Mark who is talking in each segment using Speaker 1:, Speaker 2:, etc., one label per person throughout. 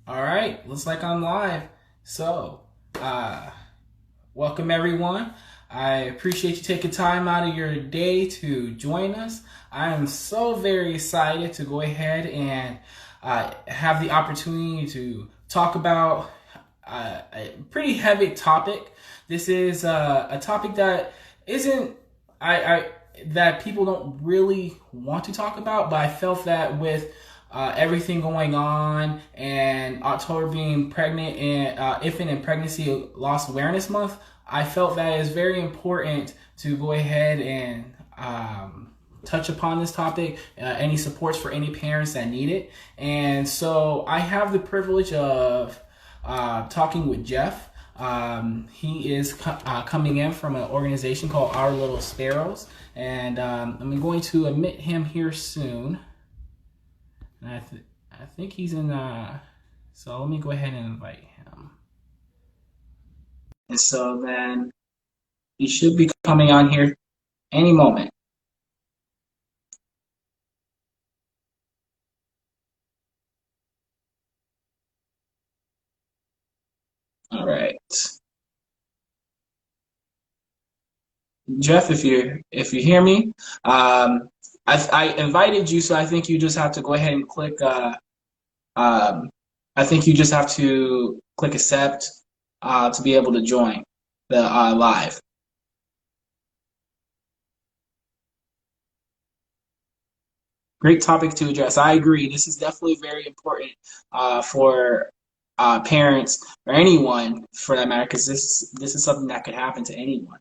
Speaker 1: All right, looks like I'm live. So, uh, welcome everyone. I appreciate you taking time out of your day to join us. I am so very excited to go ahead and have the opportunity to talk about a pretty heavy topic. This is a topic that isn't I that people don't really want to talk about, but I felt that with everything going on and October being pregnant and infant and pregnancy loss awareness month, I felt that it's very important to go ahead and touch upon this topic, any supports for any parents that need it. And so I have the privilege of talking with Geoff. He is coming in from an organization called Our Little Sparrows, and I'm going to admit him here soon. And I think he's in. So let me go ahead and invite him. And so then he should be coming on here any moment. All right, Geoff, if you hear me, I invited you, so I think you just have to go ahead and click. Um, I think you just have to click accept to be able to join the live. Great topic to address. I agree. This is definitely very important for parents or anyone for that matter, because this is something that could happen to anyone.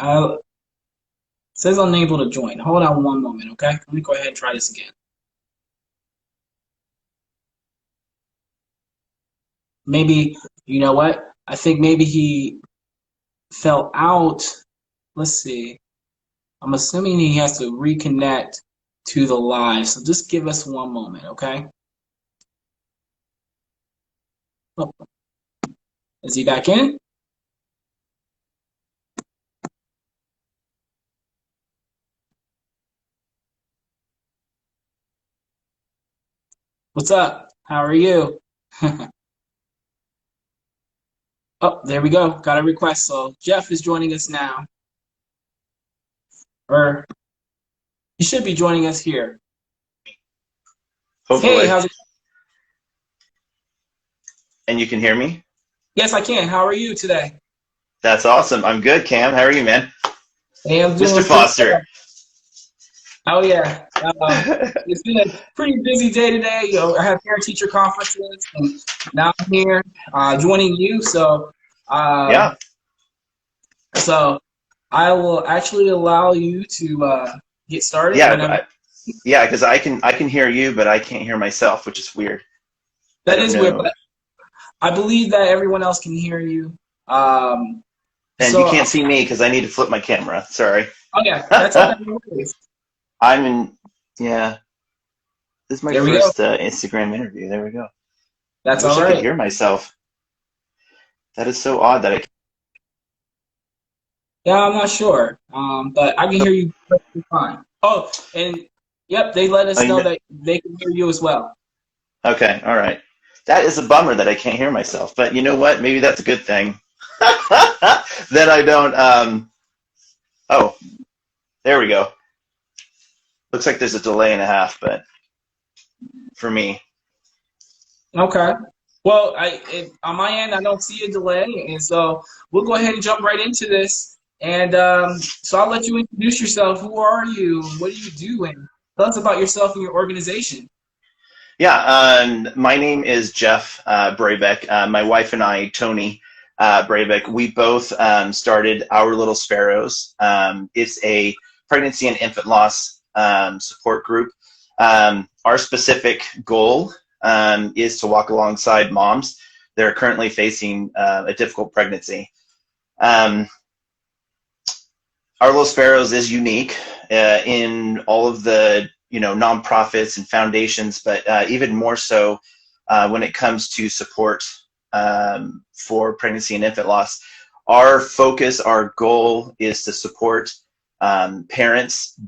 Speaker 1: It says unable to join. Hold on one moment, okay? Let me go ahead and try this again. Maybe, you know what? I think maybe he fell out. Let's see. I'm assuming he has to reconnect to the live. So just give us one moment, okay? Oh, is he back in? What's up? How are you? Oh, there we go. Got a request. So Geoff is joining us now. Or he should be joining us here. Hey,
Speaker 2: Hopefully.
Speaker 1: how's it?
Speaker 2: And you can hear me?
Speaker 1: Yes, I can. How are you today?
Speaker 2: That's awesome. I'm good, Cam. How are you, man?
Speaker 1: Hey, I'm
Speaker 2: Mr.
Speaker 1: doing pretty
Speaker 2: Foster.
Speaker 1: well. Oh yeah. It's been a pretty busy day today. I have parent teacher conferences, and now I'm here joining you. Um,
Speaker 2: Yeah.
Speaker 1: so I will actually allow you to get started
Speaker 2: Yeah,
Speaker 1: whenever.
Speaker 2: yeah, because I can hear you, but I can't hear myself, which is weird. I
Speaker 1: That
Speaker 2: don't
Speaker 1: is weird,
Speaker 2: know.
Speaker 1: but I believe that everyone else can hear you. Um,
Speaker 2: And you
Speaker 1: so,
Speaker 2: can't see me because I need to flip my camera. Sorry.
Speaker 1: oh yeah, that's okay. No worries.
Speaker 2: I'm in, yeah. This is my
Speaker 1: There we go.
Speaker 2: first Instagram interview. There we go. I
Speaker 1: That's
Speaker 2: wish
Speaker 1: all
Speaker 2: I could
Speaker 1: right.
Speaker 2: hear myself. That is so odd that I
Speaker 1: Yeah, I'm not sure, but I can hear you perfectly fine. Oh, and yep, they let us
Speaker 2: I
Speaker 1: know
Speaker 2: know.
Speaker 1: that they can hear you as well.
Speaker 2: Okay, all right. That is a bummer that I can't hear myself, but you know what? Maybe that's a good thing. That I don't. Oh, there we go. Looks like there's a delay and a half, but for me.
Speaker 1: Okay. Well, on my end, I don't see a delay, and so we'll go ahead and jump right into this. And so I'll let you introduce yourself. Who are you? What do you do? And tell us about yourself and your organization.
Speaker 2: Yeah, my name is Geoff Brabec. My wife and I, Tony Brabec, we both started Our Little Sparrows. It's a pregnancy and infant loss support group. Our specific goal is to walk alongside moms that are currently facing a difficult pregnancy. Um, Our Little Sparrows is unique in all of the nonprofits and foundations, but even more so when it comes to support for pregnancy and infant loss. Our focus, our goal is to support parents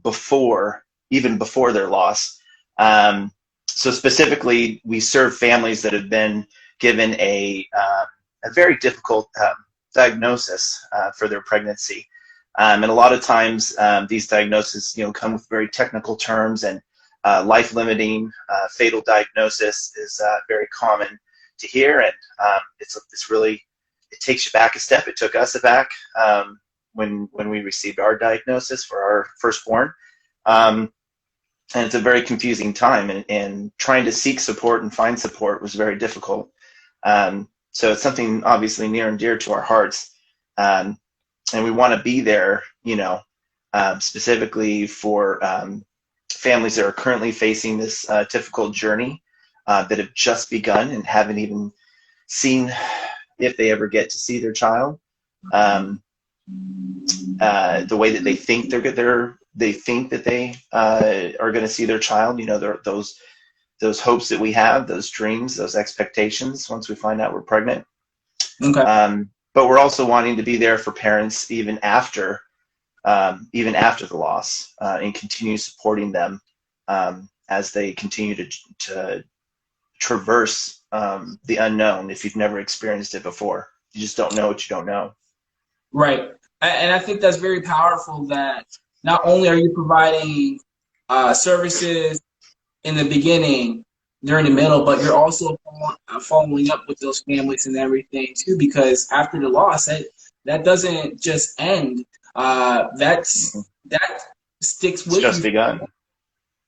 Speaker 2: even before their loss. So specifically, we serve families that have been given a very difficult diagnosis for their pregnancy. And a lot of times these diagnoses, come with very technical terms, and life-limiting fatal diagnosis is very common to hear. And it's really, it takes you back a step. It took us back when we received our diagnosis for our firstborn. And it's a very confusing time, and trying to seek support and find support was very difficult. So it's something obviously near and dear to our hearts. And we want to be there, specifically for families that are currently facing this difficult journey, that have just begun and haven't even seen if they ever get to see their child. The way that they think that they are going to see their child, those hopes that we have, those dreams, those expectations once we find out we're pregnant.
Speaker 1: Okay.
Speaker 2: But we're also wanting to be there for parents even after the loss, and continue supporting them as they continue to traverse the unknown. If you've never experienced it before, you just don't know what you don't know.
Speaker 1: Right. And I think that's very powerful, that not only are you providing services in the beginning, during the middle, but you're also following up with those families and everything too, because after the loss, that doesn't just end. That sticks with you.
Speaker 2: It's just begun.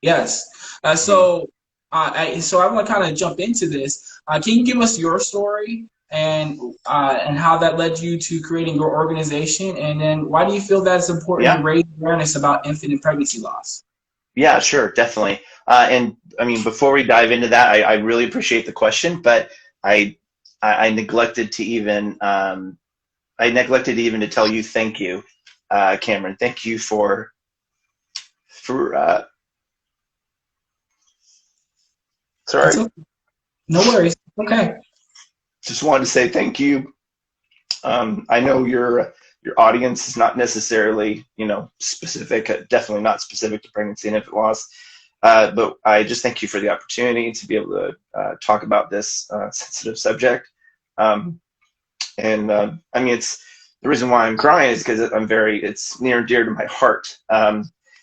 Speaker 1: Yes. So I want to kind of jump into this. Can you give us your story and how that led you to creating your organization, and then why do you feel that it's important to raise awareness about infant and pregnancy loss?
Speaker 2: Yeah, sure, definitely. And I mean, before we dive into that, I really appreciate the question, but I neglected to even to tell you thank you, Cameron. Thank you for sorry.
Speaker 1: Okay. No worries. Okay.
Speaker 2: Just wanted to say thank you. I know your audience is not necessarily, specific, definitely not specific to pregnancy and infant loss. But I just thank you for the opportunity to be able to talk about this sensitive subject. I mean, it's the reason why I'm crying is because it's near and dear to my heart.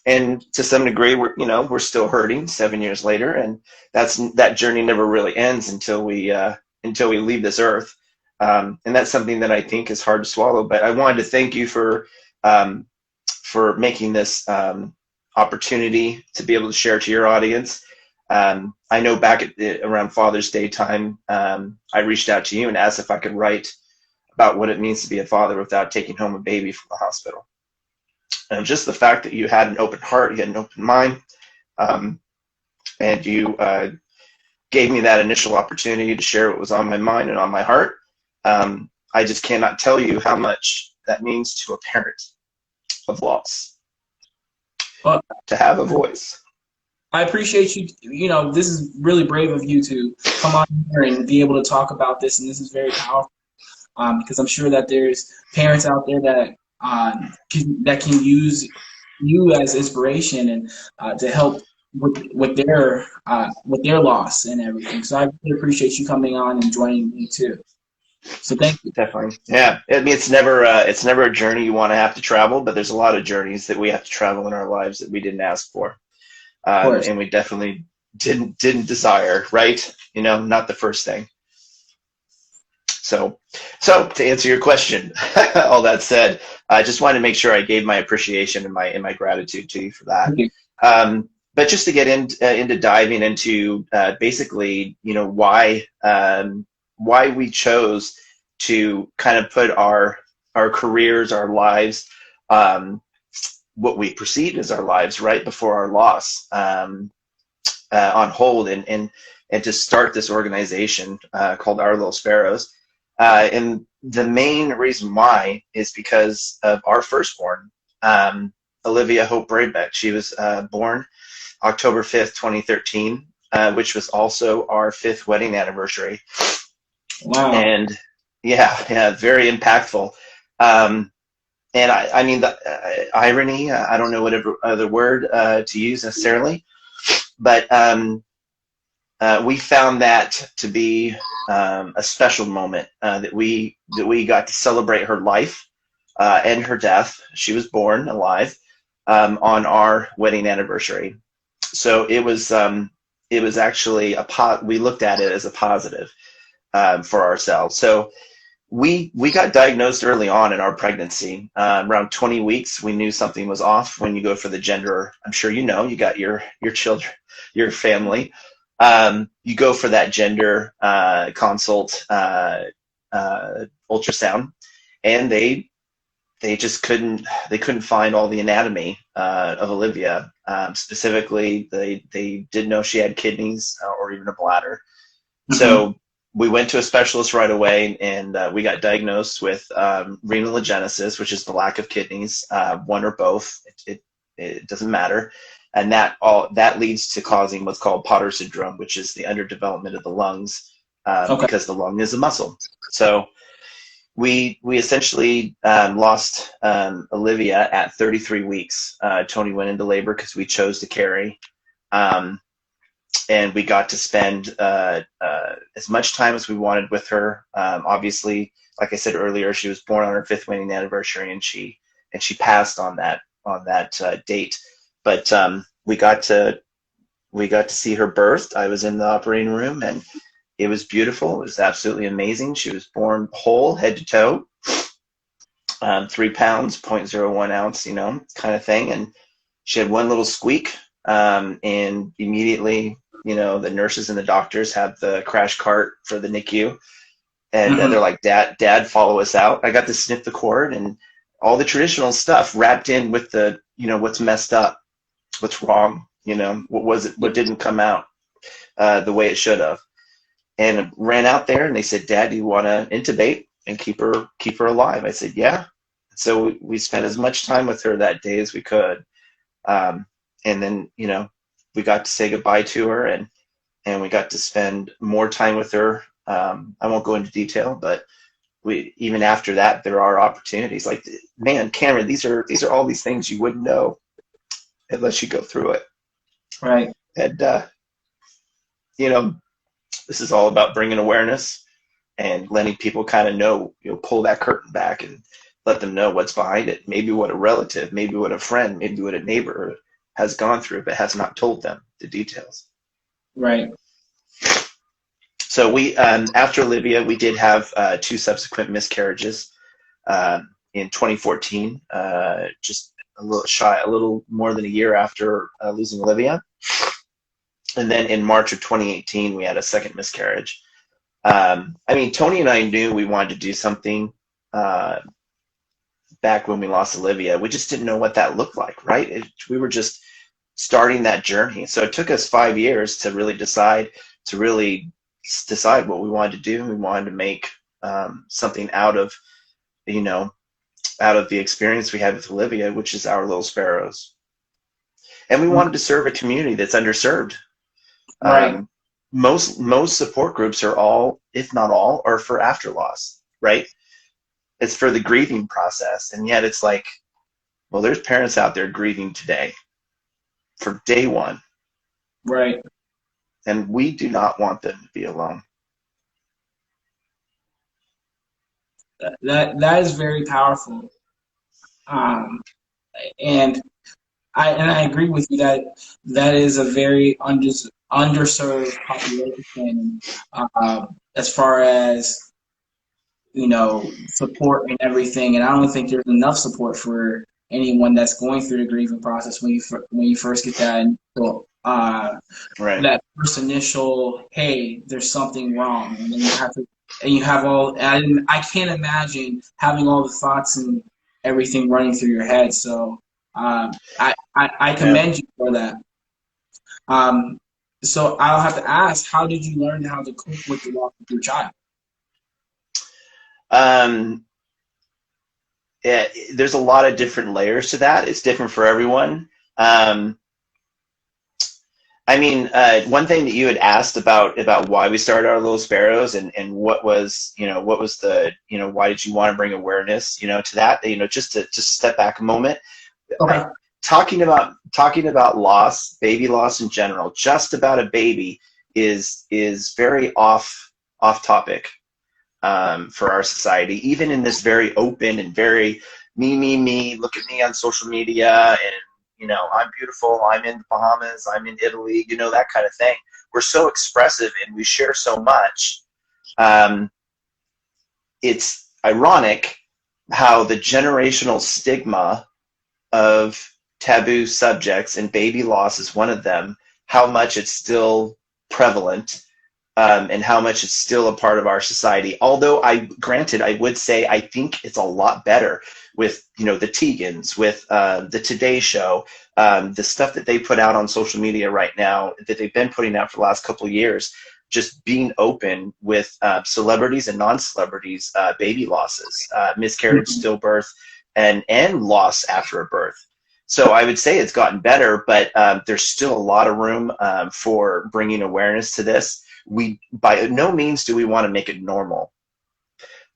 Speaker 2: And to some degree, we're still hurting 7 years later, and that journey never really ends until we leave this earth. And that's something that I think is hard to swallow. But I wanted to thank you for making this opportunity to be able to share to your audience. I know back around Father's Day time, I reached out to you and asked if I could write about what it means to be a father without taking home a baby from the hospital. And just the fact that you had an open heart, you had an open mind, and you gave me that initial opportunity to share what was on my mind and on my heart. I just cannot tell you how much that means to a parent of loss, to have a voice.
Speaker 1: I appreciate you. This is really brave of you to come on here and be able to talk about this, and this is very powerful, because I'm sure that there's parents out there that can use you as inspiration and to help with their loss and everything. So I really appreciate you coming on and joining me too. So thank you.
Speaker 2: Definitely. Yeah. I mean, it's never a journey you want to have to travel, but there's a lot of journeys that we have to travel in our lives that we didn't ask for. And we definitely didn't desire, right? Not the first thing. So to answer your question, all that said, I just wanted to make sure I gave my appreciation and my gratitude to you for that. But just to get into diving into basically, why we chose to kind of put our careers, our lives, what we perceived as our lives right before our loss, on hold, and to start this organization called Our Little Sparrows. And the main reason why is because of our firstborn, Olivia Hope Brabec. She was born October 5th, 2013, which was also our 5th wedding anniversary.
Speaker 1: Wow.
Speaker 2: And yeah, very impactful. Um, and I mean, the irony, I don't know whatever other word to use necessarily, but we found that to be a special moment that we got to celebrate her life and her death. She was born alive on our wedding anniversary. So it was actually we looked at it as a positive for ourselves. So we got diagnosed early on in our pregnancy. Around 20 weeks, we knew something was off. When you go for the gender, I'm sure you got your children, your family. You go for that gender consult ultrasound, and they just couldn't find all the anatomy of Olivia. Specifically, they didn't know she had kidneys or even a bladder.
Speaker 1: Mm-hmm.
Speaker 2: So we went to a specialist right away, and we got diagnosed with renal agenesis, which is the lack of kidneys, one or both. It doesn't matter, and that leads to causing what's called Potter syndrome, which is the underdevelopment of the lungs,
Speaker 1: Okay.
Speaker 2: because the lung is a muscle. So we essentially lost Olivia at 33 weeks. Tony went into labor because we chose to carry. Um, and we got to spend as much time as we wanted with her. Obviously, like I said earlier, she was born on her 5th wedding anniversary, and she passed on that date. But we got to see her birth. I was in the operating room, and it was beautiful. It was absolutely amazing. She was born whole, head to toe, 3 pounds, 0.01 ounce, kind of thing. And she had one little squeak, and immediately, the nurses and the doctors have the crash cart for the NICU, and
Speaker 1: Mm-hmm.
Speaker 2: they're like, Dad, follow us out. I got to sniff the cord and all the traditional stuff wrapped in with the, what's messed up, what's wrong, what was it, what didn't come out the way it should have. And ran out there, and they said, Dad, do you want to intubate and keep her alive? I said, yeah. So we spent as much time with her that day as we could. And then, we got to say goodbye to her, and we got to spend more time with her. I won't go into detail, but even after that, there are opportunities. Like, man, Cameron, these are all these things you wouldn't know unless you go through it.
Speaker 1: Right.
Speaker 2: And this is all about bringing awareness and letting people kind of know, pull that curtain back and let them know what's behind it. Maybe what a relative, maybe what a friend, maybe what a neighbor has gone through, but has not told them the details.
Speaker 1: Right.
Speaker 2: So we, after Olivia, we did have 2 subsequent miscarriages in 2014, just a little more than a year after losing Olivia. And then in March of 2018, we had a second miscarriage. Tony and I knew we wanted to do something back when we lost Olivia. We just didn't know what that looked like, right? We were just starting that journey. So it took us 5 years to really decide what we wanted to do. We wanted to make something out of the experience we had with Olivia, which is Our Little Sparrows. And we wanted to serve a community that's underserved.
Speaker 1: Right.
Speaker 2: Most support groups are all, if not all, are for after loss, right? It's for the grieving process. And yet it's like, well, there's parents out there grieving today for day one.
Speaker 1: Right.
Speaker 2: And we do not want them to be alone.
Speaker 1: That is very powerful. Um, and I agree with you that that is a very underserved population, as far as support and everything. And I don't think there's enough support for anyone that's going through the grieving process when you first get
Speaker 2: Right.
Speaker 1: that first initial, hey, there's something wrong, and then you have all. And I can't imagine having all the thoughts and everything running through your head. So I
Speaker 2: Yeah.
Speaker 1: commend you for that. Um, so I'll have to ask, how did you learn how to cope with the loss of your child?
Speaker 2: Um, yeah, there's a lot of different layers to that. It's different for everyone. I mean, one thing that you had asked about why we started Our Little Sparrows, and what was, what was the, why did you want to bring awareness, to that, just to just step back a moment.
Speaker 1: Okay.
Speaker 2: I, talking about loss, baby loss in general, just about a baby is very off topic, for our society, even in this very open and very me, look at me on social media, and I'm beautiful, I'm in the Bahamas, I'm in Italy, that kind of thing. We're so expressive and we share so much. Um, it's ironic how the generational stigma of taboo subjects, and baby loss is one of them, how much it's still prevalent, and how much it's still a part of our society. Although I would say I think it's a lot better with, the Tegans, with the Today Show, the stuff that they put out on social media right now, that they've been putting out for the last couple of years, just being open with celebrities and non-celebrities, baby losses, miscarriage, stillbirth, and loss after a birth. So I would say it's gotten better, but there's still a lot of room for bringing awareness to this. We by no means do we want to make it normal,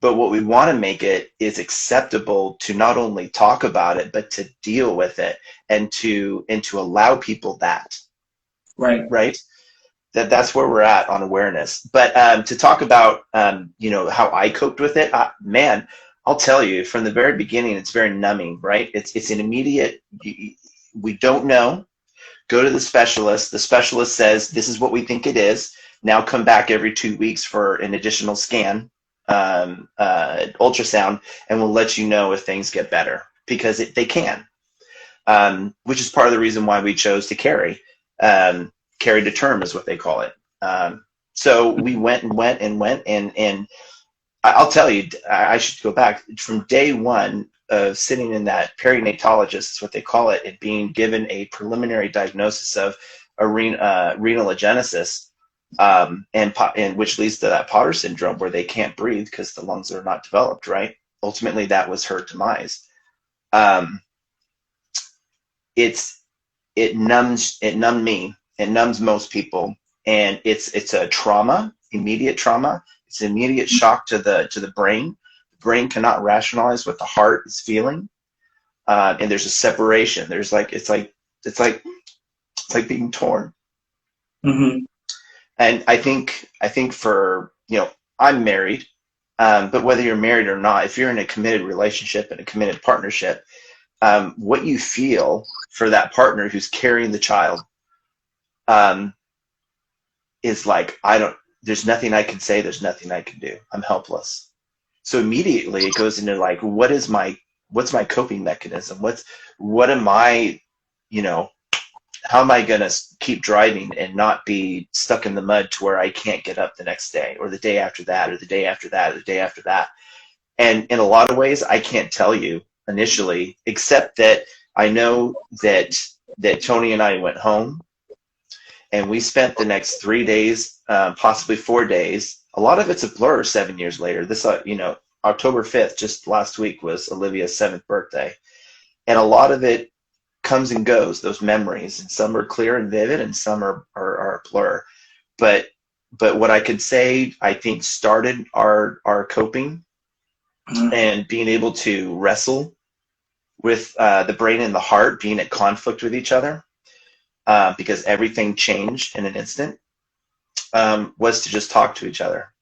Speaker 2: but what we want to make it is acceptable to not only talk about it, but to deal with it, and to allow people that,
Speaker 1: Right.
Speaker 2: right? That's where we're at on awareness. But to talk about how I coped with it, man, I'll tell you, from the very beginning, it's very numbing, right? It's an immediate. We don't know. Go to the specialist. The specialist says, this is what we think it is. Now come back every 2 weeks for an additional scan, ultrasound, and we'll let you know if things get better, because they can, which is part of the reason why we chose to carry. Carry to term is what they call it. So we went and I'll tell you, I should go back from day one of sitting in that perinatologist, is what they call it, and being given a preliminary diagnosis of renal agenesis, and which leads to that Potter syndrome, where they can't breathe because the lungs are not developed, right? Ultimately, that was her demise. It numbed me. It numbs most people, and it's a trauma, immediate trauma. It's an immediate shock to the brain. The brain cannot rationalize what the heart is feeling, and there's a separation. There's it's like being torn.
Speaker 1: Mm-hmm.
Speaker 2: And I think for, I'm married, but whether you're married or not, if you're in a committed relationship and a committed partnership, what you feel for that partner who's carrying the child, is like, there's nothing I can say, there's nothing I can do. I'm helpless. So immediately it goes into like, what's my coping mechanism? What am I, how am I going to keep driving and not be stuck in the mud to where I can't get up the next day, or the day after that, or the day after that, or the day after that? And in a lot of ways, I can't tell you initially, except that I know that Tony and I went home, and we spent the next 3 days, possibly 4 days. A lot of it's a blur 7 years later. This, October 5th, just last week, was Olivia's 7th birthday. And a lot of it comes and goes, those memories. And some are clear and vivid, and some are a blur. But what I could say, I think, started our coping, and being able to wrestle with the brain and the heart being at conflict with each other, because everything changed in an instant, was to just talk to each other.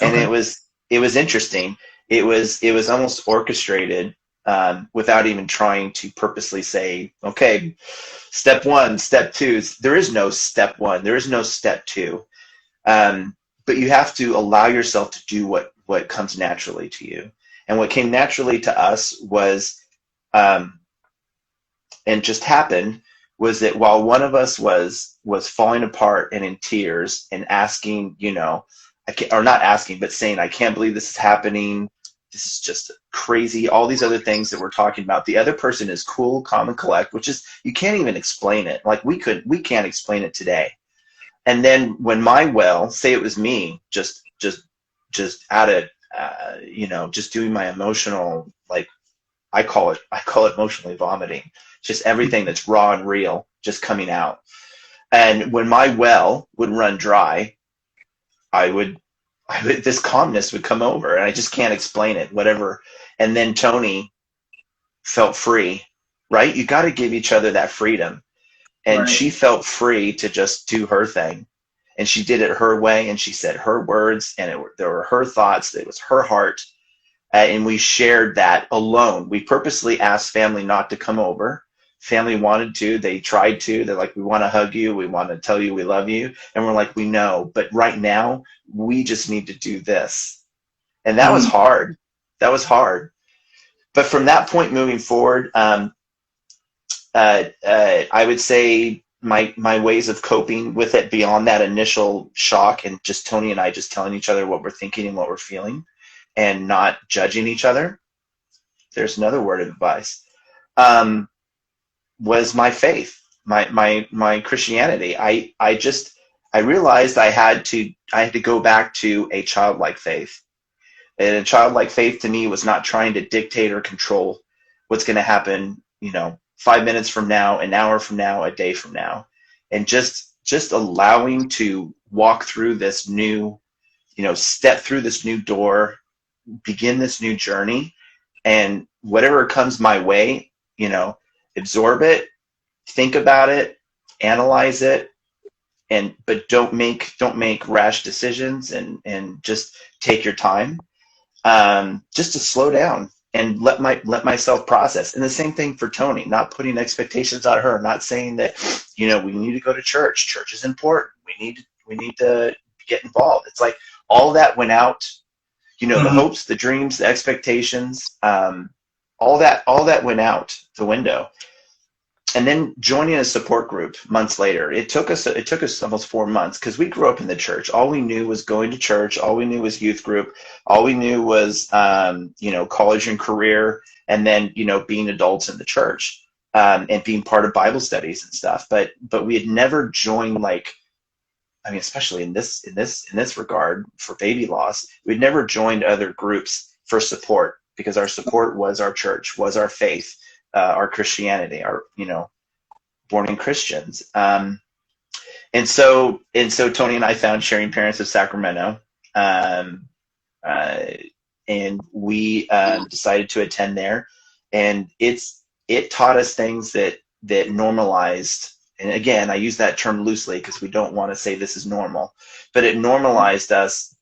Speaker 2: And
Speaker 1: Okay.
Speaker 2: it was interesting. It was almost orchestrated, without even trying to purposely say, okay, step one, step two. There is no step one. There is no step two. But you have to allow yourself to do what comes naturally to you. And what came naturally to us was, and just happened, was that while one of us was falling apart and in tears and asking, or not asking, but saying, I can't believe this is happening. This is just crazy. All these other things that we're talking about. The other person is cool, calm, and collect, which is, you can't even explain it. Like we can't explain it today. And then when say it was me, just out of, just doing my emotional, like I call it emotionally vomiting. Just everything that's raw and real just coming out. And when my well would run dry, I would, this calmness would come over, and I just can't explain it, whatever. And then Tony felt free, right? You got to give each other that freedom. And
Speaker 1: Right.
Speaker 2: she felt free to just do her thing. And she did it her way, and she said her words, and there were her thoughts. It was her heart. And we shared that alone. We purposely asked family not to come over. Family wanted to. They tried to. They're like, we want to hug you. We want to tell you we love you. And we're like, we know. But right now, we just need to do this. And that was
Speaker 1: Mhm.
Speaker 2: hard. That was hard. But from that point moving forward, I would say my ways of coping with it beyond that initial shock and just Tony and I just telling each other what we're thinking and what we're feeling and not judging each other. There's another word of advice. Um, was my faith, my Christianity. I realized I had to go back to a childlike faith. And a childlike faith to me was not trying to dictate or control what's going to happen, 5 minutes from now, an hour from now, a day from now, and just allowing to walk through this new, step through this new door, begin this new journey, and whatever comes my way, absorb it, think about it, analyze it, but don't make rash decisions, and just take your time, just to slow down and let myself process. And the same thing for Tony, not putting expectations on her, not saying that, we need to go to church. Church is important. We need to get involved. It's like all that went out, the
Speaker 1: Mhm.
Speaker 2: hopes, the dreams, the expectations, all that went out the window. And then joining a support group months later, it took us almost 4 months because we grew up in the church. All we knew was going to church. All we knew was youth group. All we knew was college and career, and then being adults in the church, and being part of Bible studies and stuff. But we had never joined, like, I mean, especially in this regard for baby loss, we'd never joined other groups for support because our support was our church, was our faith, our Christianity, our born in Christians. And so Tony and I found Sharing Parents of Sacramento, um, uh, and we decided to attend there, and it taught us things that normalized. And again, I use that term loosely because we don't want to say this is normal, but it normalized us,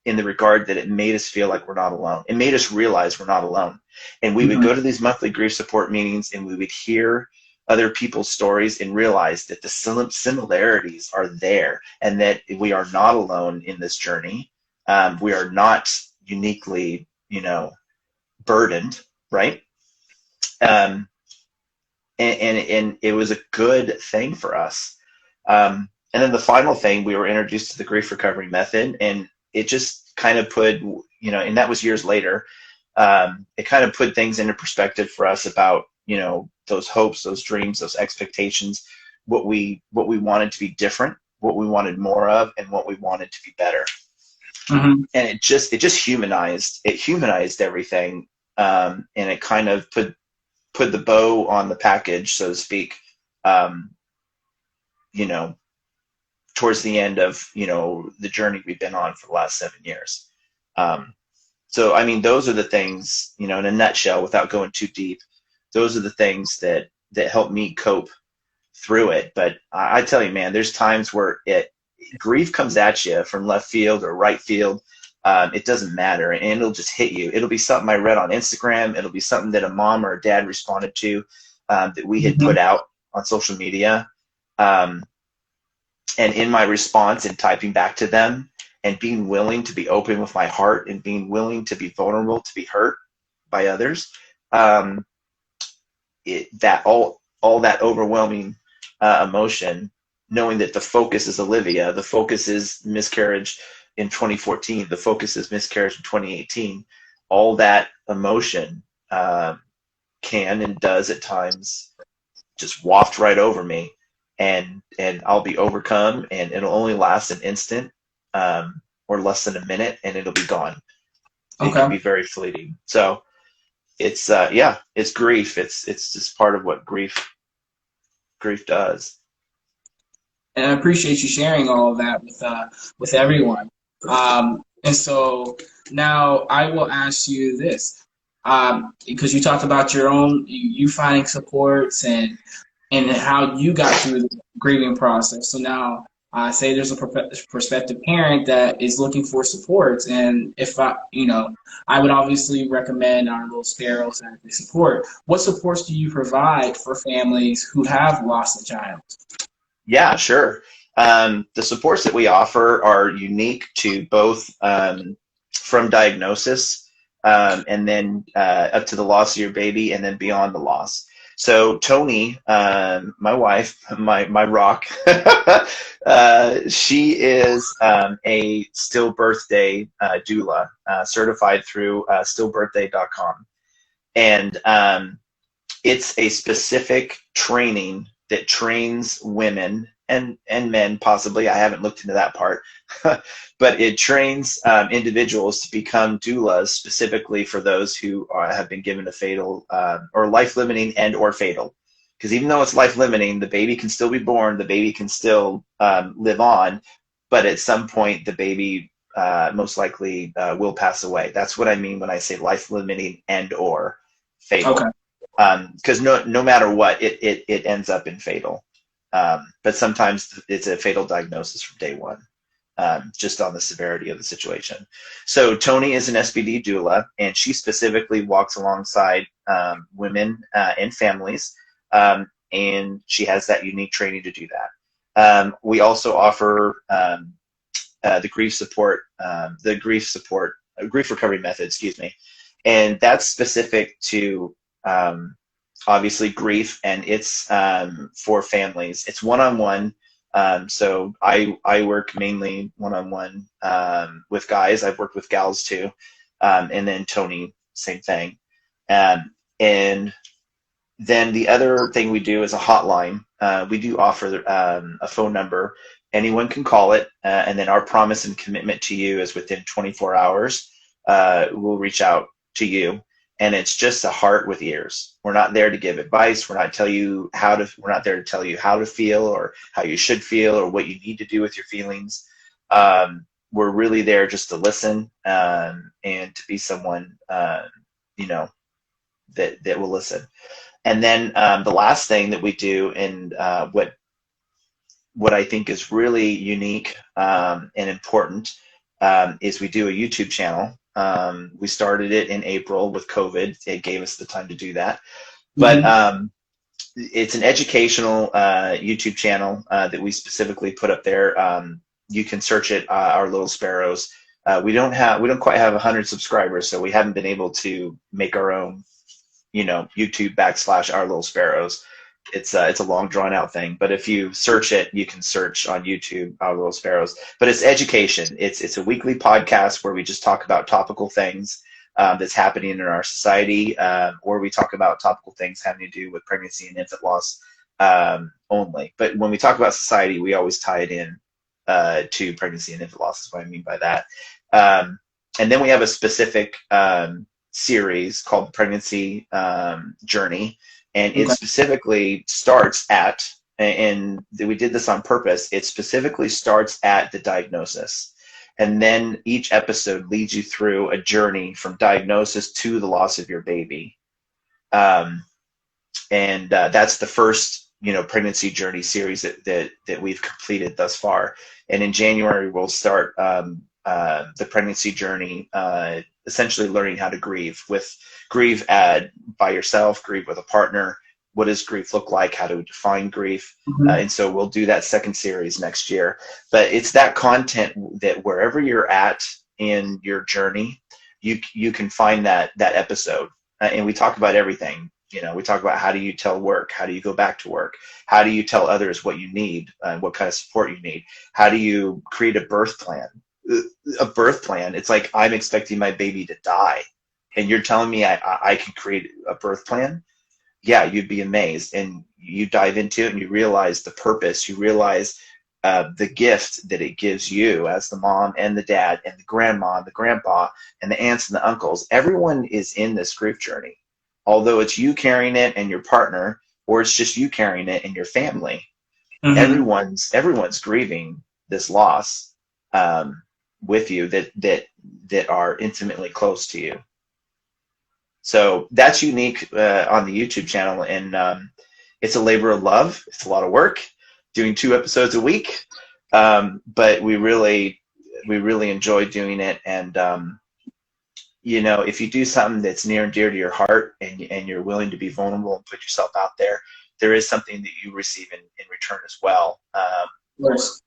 Speaker 2: in the regard that it made us feel like we're not alone. It made us realize we're not alone. And we would
Speaker 1: Mhm.
Speaker 2: go to these monthly grief support meetings, and we would hear other people's stories and realize that the similarities are there, and that we are not alone in this journey. We are not uniquely, burdened, right? Um, and it was a good thing for us. And then the final thing, we were introduced to the grief recovery method, and it just kind of put, and that was years later. It kind of put things into perspective for us about, those hopes, those dreams, those expectations, what we wanted to be different, what we wanted more of, and what we wanted to be better.
Speaker 1: Mhm.
Speaker 2: And it humanized everything, and it kind of put the bow on the package, so to speak, um, you know, towards the end of, the journey we've been on for the last 7 years. Um, so, I mean, those are the things, in a nutshell, without going too deep, those are the things that help me cope through it. But I tell you, man, there's times where grief comes at you from left field or right field. It doesn't matter, and it'll just hit you. It'll be something I read on Instagram. It'll be something that a mom or a dad responded to, that we had put
Speaker 1: Mhm.
Speaker 2: out on social media. Um, and in my response and typing back to them and being willing to be open with my heart and being willing to be vulnerable, to be hurt by others, um, that all that overwhelming emotion, knowing that the focus is Olivia, the focus is miscarriage in 2014, the focus is miscarriage in 2018, all that emotion, can and does at times just waft right over me, and I'll be overcome, and it'll only last an instant, or less than a minute, and it'll be gone. It can
Speaker 1: Okay.
Speaker 2: be very fleeting. So it's yeah, it's grief. It's just part of what grief does.
Speaker 1: and I appreciate you sharing all of that with everyone. And so now I will ask you this, because you talked about your own you finding supports and how you got through the grieving process. So now, say there's a prospective parent that is looking for support, and if I would obviously recommend Our Little Sparrows as a support. What supports do you provide for families who have lost a child?
Speaker 2: Yeah, sure. The supports that we offer are unique to both from diagnosis and then up to the loss of your baby and then beyond the loss. So Tony, my wife, my rock, she is a stillbirth day doula, certified through stillbirthday.com. And it's a specific training that trains women and men possibly. I haven't looked into that part, but it trains individuals to become doulas specifically for those who have been given a fatal or life-limiting and or fatal. Because even though it's life-limiting, the baby can still be born, the baby can still live on, but at some point the baby most likely will pass away. That's what I mean when I say life-limiting and or fatal.
Speaker 1: Okay.
Speaker 2: Because no matter what, it ends up in fatal. But sometimes it's a fatal diagnosis from day one, just on the severity of the situation. So Tony is an SBD doula, and she specifically walks alongside women and families, and she has that unique training to do that. We also offer the grief recovery method, excuse me, and that's specific to obviously grief, and it's for families. It's one-on-one. So I work mainly one-on-one with guys. I've worked with gals too. And then Tony, same thing. And then the other thing we do is a hotline. We do offer a phone number. Anyone can call it. And then our promise and commitment to you is within 24 hours, we'll reach out to you. And it's just a heart with ears. We're not there to give advice. We're not there to tell you how to feel or how you should feel or what you need to do with your feelings. We're really there just to listen and to be someone, that will listen. And then the last thing that we do, and what I think is really unique and important, is we do a YouTube channel. We started it in April with COVID. It gave us the time to do that. But it's an educational YouTube channel that we specifically put up there. You can search it, Our Little Sparrows. We don't quite have 100 subscribers, so we haven't been able to make our own, YouTube / Our Little Sparrows. It's a long drawn out thing, but if you search it, you can search on YouTube Our Little Sparrows. But it's education. It's a weekly podcast where we just talk about topical things that's happening in our society, or we talk about topical things having to do with pregnancy and infant loss only. But when we talk about society, we always tie it in to pregnancy and infant loss. Is what I mean by that. And then we have a specific series called the Pregnancy Journey. And it specifically starts at, and we did this on purpose, it specifically starts at the diagnosis. And then each episode leads you through a journey from diagnosis to the loss of your baby. And that's the first, pregnancy journey series that we've completed thus far. And in January, we'll start the pregnancy journey, essentially learning how to grieve by yourself, grieve with a partner. What does grief look like? How do we define grief? And so we'll do that second series next year. But it's that content that wherever you're at in your journey, you can find that episode. And we talk about everything. We talk about how do you tell work? How do you go back to work? How do you tell others what you need and what kind of support you need? How do you create a birth plan? A birth plan. It's like, I'm expecting my baby to die, and you're telling me I can create a birth plan? Yeah, you'd be amazed. And you dive into it and you realize the purpose, you realize the gift that it gives you as the mom and the dad and the grandma and the grandpa and the aunts and the uncles. Everyone is in this grief journey, although it's you carrying it and your partner, or it's just you carrying it and your family.
Speaker 1: Mm-hmm.
Speaker 2: Everyone's grieving this loss, um, with you, that are intimately close to you. So that's unique on the YouTube channel, and it's a labor of love. It's a lot of work doing 2 episodes a week, but we really enjoy doing it. And if you do something that's near and dear to your heart, and you're willing to be vulnerable and put yourself out there, there is something that you receive in return as well.
Speaker 1: Of course.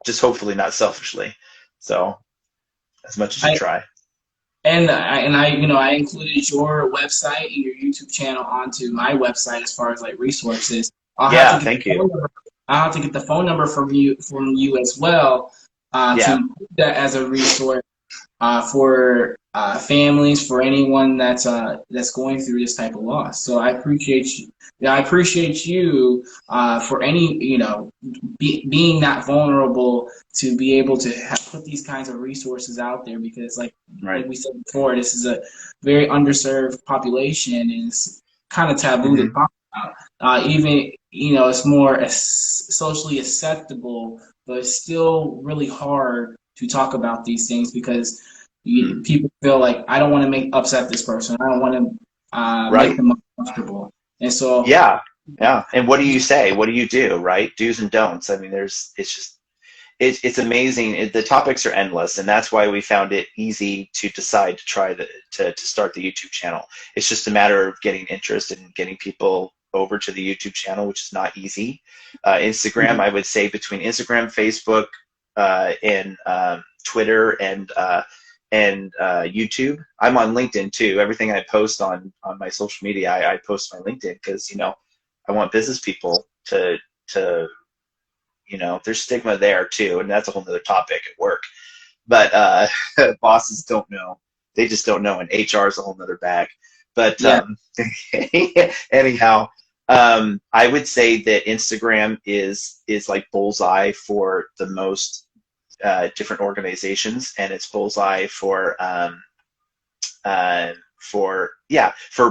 Speaker 2: Just hopefully not selfishly. So as much as you
Speaker 1: I
Speaker 2: try.
Speaker 1: I included your website and your YouTube channel onto my website as far as like resources. I'll have to
Speaker 2: Yeah,
Speaker 1: get the
Speaker 2: thank you.
Speaker 1: phone number. I'll have to get the phone number from you as well, to
Speaker 2: Yeah,
Speaker 1: use that as a resource for families, for anyone that's going through this type of loss. So I appreciate you. Yeah, I appreciate you for being that vulnerable to be able to put these kinds of resources out there, because like
Speaker 2: right.
Speaker 1: we said before, this is a very underserved population, and it's kind of taboo to
Speaker 2: Hmm.
Speaker 1: talk about. Even it's more socially acceptable, but it's still really hard to talk about these things because people feel like I don't want to make upset this person. I don't want to make
Speaker 2: Right.
Speaker 1: them uncomfortable. And so,
Speaker 2: Yeah. Yeah. And what do you say? What do you do? Right? Do's and don'ts. I mean, it's amazing. The topics are endless, and that's why we found it easy to decide to try to start the YouTube channel. It's just a matter of getting interest and getting people over to the YouTube channel, which is not easy. Instagram, I would say between Instagram, Facebook, and Twitter, and YouTube. I'm on LinkedIn too. Everything I post on my social media, I post on LinkedIn because I want business people to there's stigma there too, and that's a whole other topic at work. But bosses don't know; they just don't know, and HR is a whole other bag. But
Speaker 1: yeah,
Speaker 2: anyhow, I would say that Instagram is like bullseye for the most different organizations, and it's bullseye for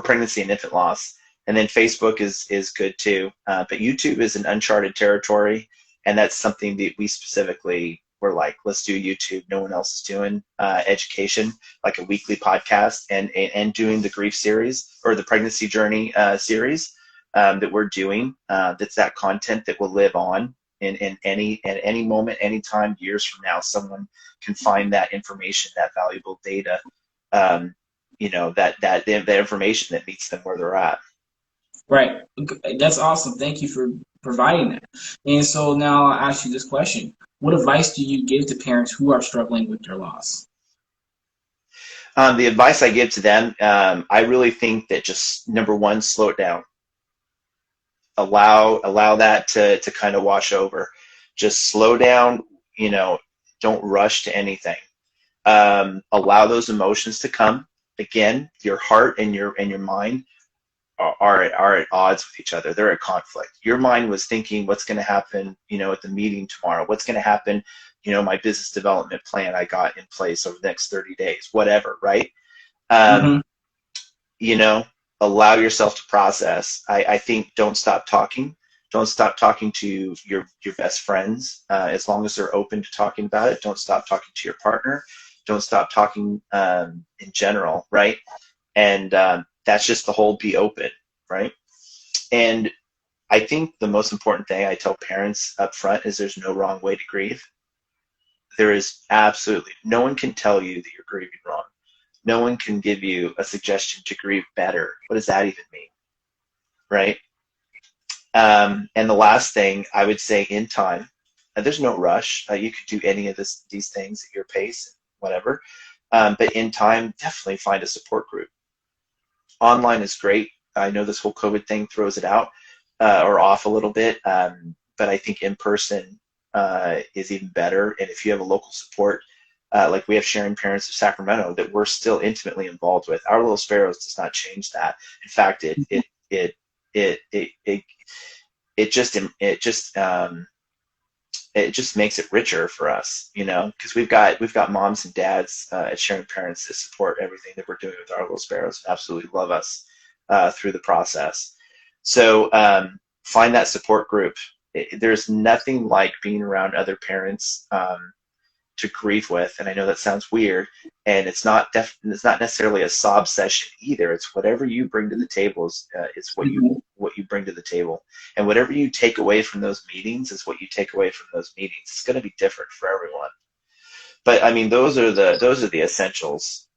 Speaker 2: pregnancy and infant loss. And then Facebook is good too, but YouTube is an uncharted territory, and that's something that we specifically were like, let's do YouTube. No one else is doing education, like a weekly podcast, and doing the grief series or the pregnancy journey series that we're doing. That's that content that will live on in any moment, anytime, years from now. Someone can find that information, that valuable data, um, that information that meets them where they're at.
Speaker 1: right. That's awesome. Thank you for providing that. And so now I'll ask you this question: what advice do you give to parents who are struggling with their loss?
Speaker 2: The advice I give to them, I really think that just number one, slow it down. Allow that to kind of wash over. Just slow down. Don't rush to anything. Allow those emotions to come. Again, your heart and your mind are at odds with each other. They're at conflict. Your mind was thinking what's going to happen, at the meeting tomorrow. What's going to happen, my business development plan I got in place over the next 30 days, whatever, right? Um,
Speaker 1: Mm-hmm.
Speaker 2: you know, Allow yourself to process. I think don't stop talking. Don't stop talking to your best friends as long as they're open to talking about it. Don't stop talking to your partner. Don't stop talking in general, right? And that's just the whole be open, right? And I think the most important thing I tell parents up front is there's no wrong way to grieve. There is absolutely no one can tell you that you're grieving wrong. No one can give you a suggestion to grieve better. What does that even mean, right? And the last thing I would say, in time, there's no rush. You could do any of these things at your pace, whatever. But in time, definitely find a support group. Online is great. I know this whole COVID thing throws it out or off a little bit, but I think in person is even better. And if you have a local support, like we have Sharing Parents of Sacramento that we're still intimately involved with, Our Little Sparrows does not change that. In fact, it it it, it just makes it richer for us, because we've got moms and dads at Sharing Parents that support everything that we're doing with Our Little Sparrows and absolutely love us through the process. So find that support group. there's nothing like being around other parents to grieve with. And I know that sounds weird, and it's not necessarily a sob session either. It's whatever you bring to the table is
Speaker 1: Mhm.
Speaker 2: what you bring to the table, and whatever you take away from those meetings is what you take away from those meetings. It's going to be different for everyone. But I mean, those are the essentials.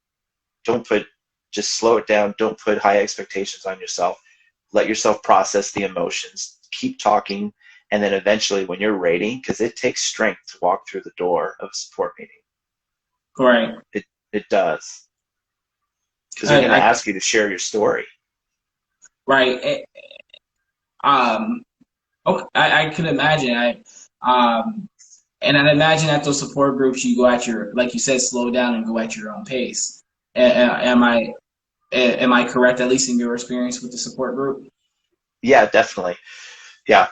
Speaker 2: Don't put Just slow it down. Don't put high expectations on yourself. Let yourself process the emotions. Keep talking, and then eventually, when you're ready, because it takes strength to walk through the door of a support meeting.
Speaker 1: Right.
Speaker 2: It does, because they're going to
Speaker 1: I
Speaker 2: ask you to share your story.
Speaker 1: right. Um. Okay. I can imagine. And I imagine at those support groups, you go at your, like you said, slow down and go at your own pace. Am I correct? At least in your experience with the support group.
Speaker 2: Yeah, definitely. Yeah,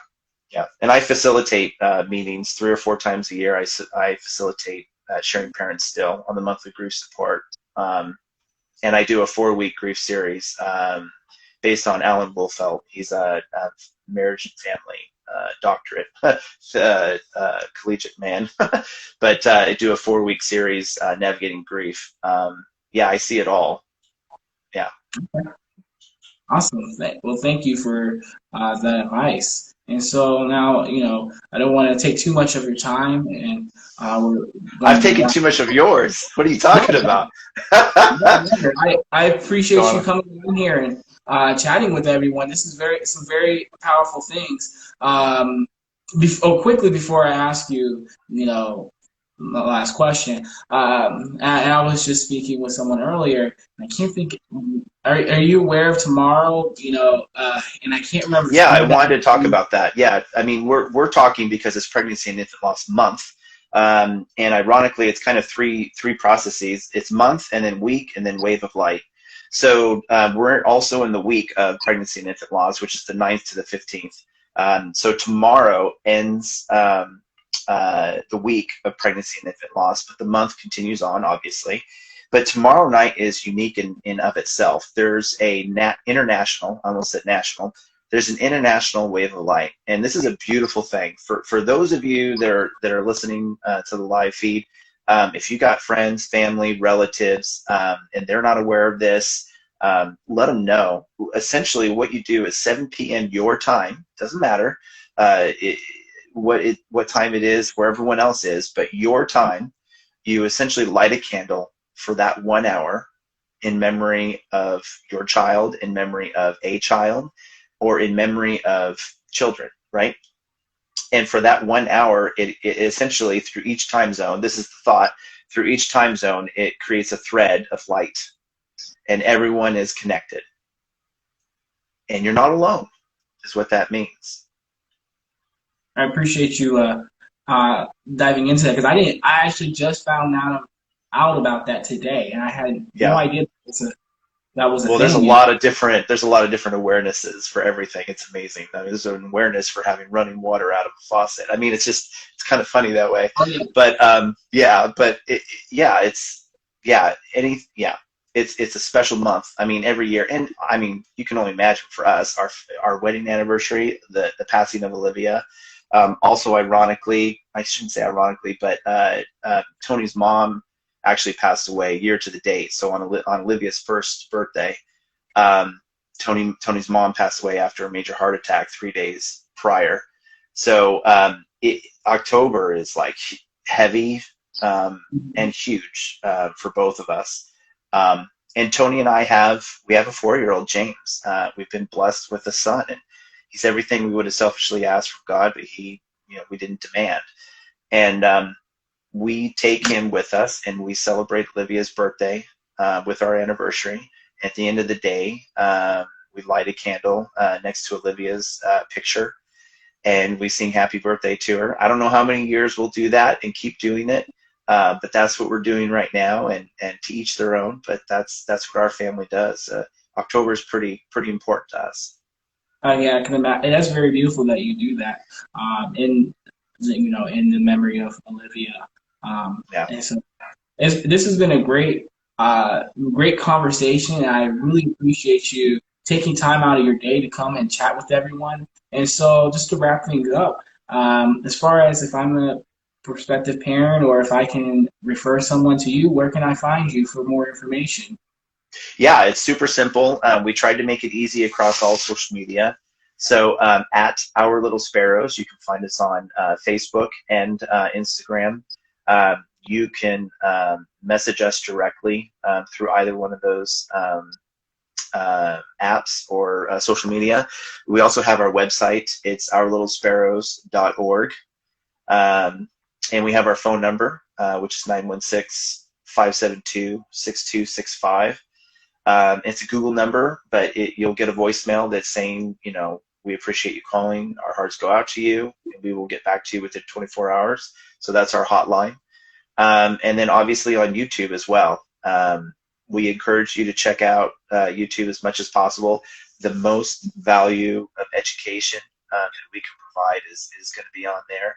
Speaker 2: yeah. And I facilitate meetings 3 or 4 times a year. I facilitate sharing parents still on the monthly grief support. And I do a 4-week grief series based on Alan Wolfelt. He's a marriage and family doctorate, collegiate man. But I do a 4-week series navigating grief. Yeah, I see it all. Yeah.
Speaker 1: Awesome. Well, thank you for that advice. And so now, I don't want to take too much of your time, and we're
Speaker 2: I've
Speaker 1: going to
Speaker 2: taken
Speaker 1: wrap.
Speaker 2: too much of yours. What are you
Speaker 1: No,
Speaker 2: talking about?
Speaker 1: no. I appreciate you
Speaker 2: Going
Speaker 1: coming in here and chatting with everyone. This is some very powerful things. Quickly before I ask you, my last question, and I was just speaking with someone earlier, and I can't think. Are you aware of tomorrow? And I can't remember
Speaker 2: Yeah, I
Speaker 1: who that.
Speaker 2: wanted to talk about that. Yeah, I mean, we're talking because it's Pregnancy and Infant Loss Month, and ironically, it's kind of three processes. It's month, and then week, and then wave of light. So we're also in the week of Pregnancy and Infant Loss, which is the 9th to the 15th. So tomorrow ends the week of Pregnancy and Infant Loss, but the month continues on, obviously. But tomorrow night is unique in of itself. There's a international, I almost said national. There's an international wave of light, and this is a beautiful thing for those of you that are listening to the live feed. If you got friends, family, relatives, and they're not aware of this, let them know. Essentially, what you do is 7 p.m. your time. Doesn't matter what time it is, where everyone else is, but your time. You essentially light a candle for that 1 hour in memory of your child, in memory of a child, or in memory of children, right? And for that 1 hour, it essentially, through each time zone, this is the thought, through each time zone, it creates a thread of light, and everyone is connected. And you're not alone, is what that means.
Speaker 1: I appreciate you diving into that because I actually just found out about that today, and I had no
Speaker 2: Yeah.
Speaker 1: idea that was a
Speaker 2: Well,
Speaker 1: thing.
Speaker 2: there's a lot of different awarenesses for everything. It's amazing. I mean, there's an awareness for having running water out of a faucet. I mean, it's kind of funny that way.
Speaker 1: Oh, yeah.
Speaker 2: But it's a special month. I mean, every year, and I mean, you can only imagine for us, our wedding anniversary, the passing of Olivia. Also, ironically, I shouldn't say ironically, but Tony's mom actually passed away a year to the date. So on Olivia's first birthday, Tony's mom passed away after a major heart attack 3 days prior. So October is like heavy and huge for both of us. And Tony and I we have a 4-year-old, James. We've been blessed with a son, and he's everything we would have selfishly asked from God, but we didn't demand. And we take him with us, and we celebrate Olivia's birthday with our anniversary. At the end of the day, we light a candle next to Olivia's picture, and we sing happy birthday to her. I don't know how many years we'll do that and keep doing it, but that's what we're doing right now, and to each their own, but that's what our family does. October is pretty important to us.
Speaker 1: Yeah, I can imagine. And that's very beautiful that you do that in the memory of Olivia.
Speaker 2: Yeah.
Speaker 1: And so this has been a great conversation, and I really appreciate you taking time out of your day to come and chat with everyone. And so, just to wrap things up, As far as if I'm a prospective parent or if I can refer someone to you, where can I find you for more information?
Speaker 2: Yeah, it's super simple. We tried to make it easy across all social media. So at Our Little Sparrows, you can find us on Facebook and Instagram. You can message us directly through either one of those apps or social media. We also have our website. It's ourlittlesparrows.org. And we have our phone number, which is 916-572-6265. It's a Google number, but you'll get a voicemail that's saying, we appreciate you calling. Our hearts go out to you, and we will get back to you within 24 hours. So that's our hotline. And then obviously on YouTube as well. We encourage you to check out YouTube as much as possible. The most value of education that we can provide is going to be on there.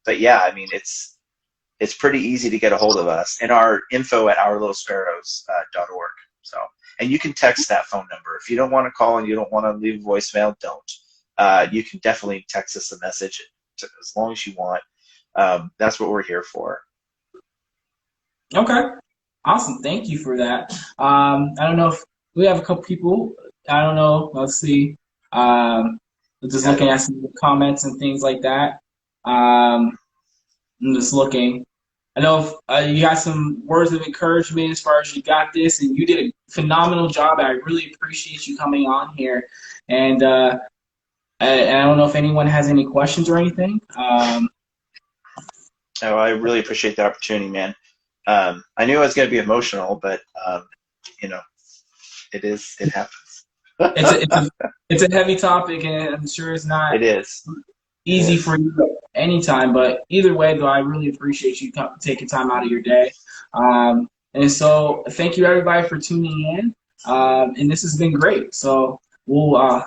Speaker 2: But yeah, I mean, it's pretty easy to get a hold of us, and our info at ourlittlesparrows.org. So, and you can text that phone number if you don't want to call and you don't want to leave a voicemail. Don't. You can definitely text us a message as long as you want. That's what we're here for.
Speaker 1: Okay, awesome. Thank you for that. I don't know if we have a couple people. I don't know. Let's see. Just looking at some comments and things like that. I'm just looking. I know you got some words of encouragement as far as you got this, and you did a phenomenal job. I really appreciate you coming on here. And I don't know if anyone has any questions or anything.
Speaker 2: Oh, I really appreciate the opportunity, man. I knew I was going to be emotional, but it happens.
Speaker 1: It's a heavy topic, and I'm sure it's not.
Speaker 2: It is
Speaker 1: easy for you anytime, but either way, though, I really appreciate you taking time out of your day. And so thank you everybody for tuning in. And this has been great. So we'll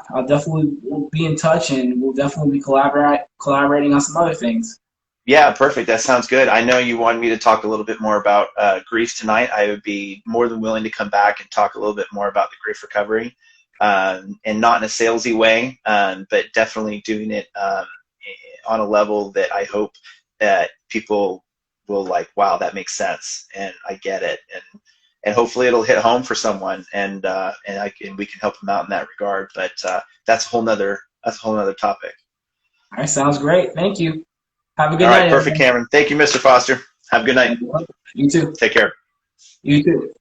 Speaker 1: be in touch, and we'll definitely be collaborating on some other things.
Speaker 2: Yeah, perfect. That sounds good. I know you wanted me to talk a little bit more about grief tonight. I would be more than willing to come back and talk a little bit more about the grief recovery, and not in a salesy way, but definitely doing it on a level that I hope that people will like, wow, that makes sense, and I get it, and hopefully it'll hit home for someone, and we can help them out in that regard. But that's a whole nother topic.
Speaker 1: All right, sounds great. Thank you. Have a good
Speaker 2: night.
Speaker 1: All
Speaker 2: right, perfect, Cameron. Thank you, Mr. Foster. Have a good night.
Speaker 1: You too.
Speaker 2: Take care.
Speaker 1: You too.